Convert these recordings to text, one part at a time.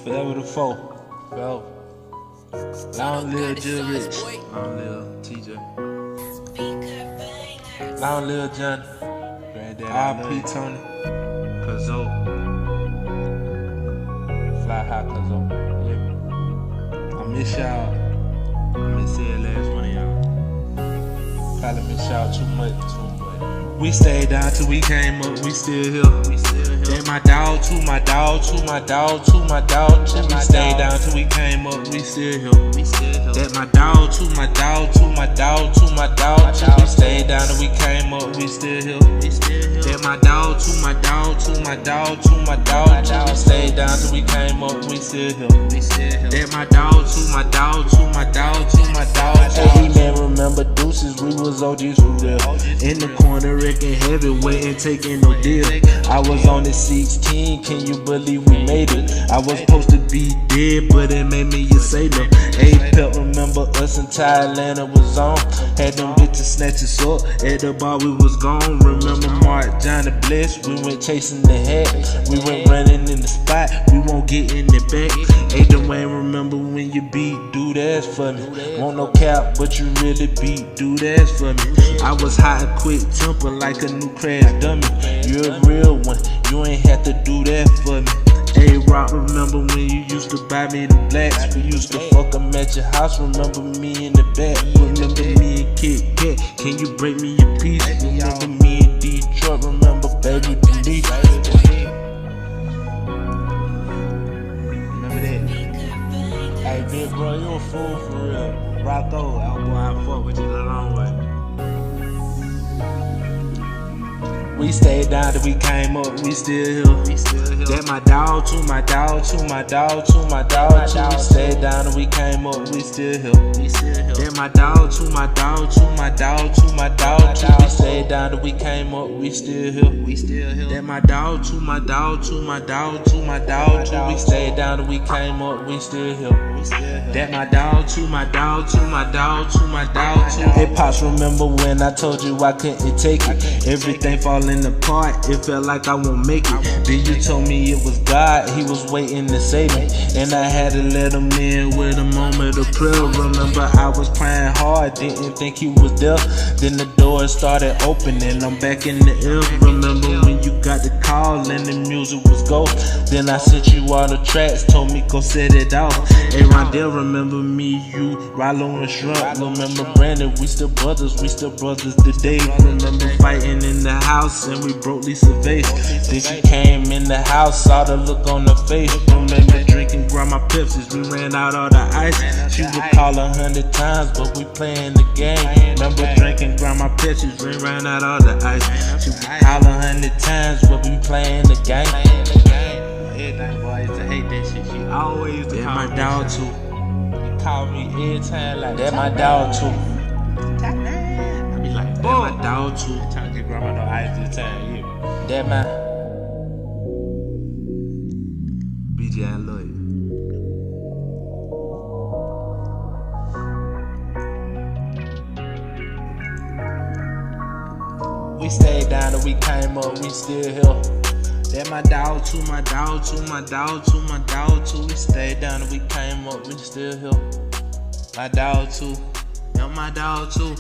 Forever the foe. Forever. Long live Jill Rich. Long live TJ. Long live Johnny. R.P. Tony. Cazzo. Fly high Cazzo. Yeah. I miss y'all. I miss every last one of y'all. Probably miss y'all too much. We stayed down till we came up, we still here. That my dog too, my dog too, my dog too, my dog too. We stayed down till we came up, we still here. That my dog too, my dog too, my dog too, my dog too. We stayed down till we came up, we still here. That my dog too, my dog too, my dog too, my dog too. We stayed down till we came up, we still here. That my dog too, my dog too, my dog too, my dog too. Hey man, remember deuces, we was OGs for real. In the corner, wrecking heavyweight and taking no deal. I was on the 16, can you believe we made it? I was supposed to be dead, but it made me a sailor. A-Pep, remember us in Thailand, it was on. Had them bitches snatch us up, at the bar we was gone. Remember Mark, Johnny Bless, we went chasing the hat. We went running in the spot, we won't get in the back. Hey Dwayne, remember when you beat, do that for me. Want no cap, but you really beat, do that for me. I was hot and quick temper like a new crash dummy. You're a real one, you ain't have to do that for me. Hey Rock, remember when you used to buy me the blacks? We used to fuck 'em at your house, remember me in the back. Remember me and Kit Kat, can you break me a piece? Remember me in Detroit, remember baby Denise. Remember that? Hey big bro, you a fool for real. Rocco, our boy, I fuck with you the long way. We stayed down till we came up, we still here. That my dog too, my dog too, my dog too, my dog too. We stayed down till we came up, we still here. That my dog too, my dog too, my dog too, my dog too. We stayed down till we came up, we still here. That my dog too, my dog too, my dog too, my dog too. We stayed down till we came up, we still here. That my dog too, my dog too, my dog too, my dog too. Hey Pops, remember when I told you I couldn't take it? Everything falling apart, it felt like I won't make it. Then you told me it was God, he was waiting to save me. And I had to let him in with a moment of prayer. Remember I was crying hard, didn't think he was there. Then the doors started opening, I'm back in the air. Remember when you got the call and the music was gold? Then I sent you all the tracks, told me go set it off. Hey Rondell, remember me, you, Rallo and Shrimp. Remember Brandon, we still brothers today. Remember fighting in the house and we broke Lisa vase. Then she came in the house, saw the look on her face. Remember drinking grandma Pepsis, we ran out all the ice. She would call 100 times, but we playing the game. Remember drinking grandma Pepsis, we ran out all the ice. She would call 100 times, but we playing the game. Everything, boy, I used to hate that shit. She always used to call my dog too. You call me every time like that. My dog too. I be like, that my dog too. Trying to get grandma no ice this time, yeah. That my BJ, I love you. We stayed down till we came up, we still here. That my dog too, my dog too, my dog too, my dog too. We stayed down till we came up, we still here. My dog too, yeah, my dog too.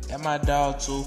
That my dog too.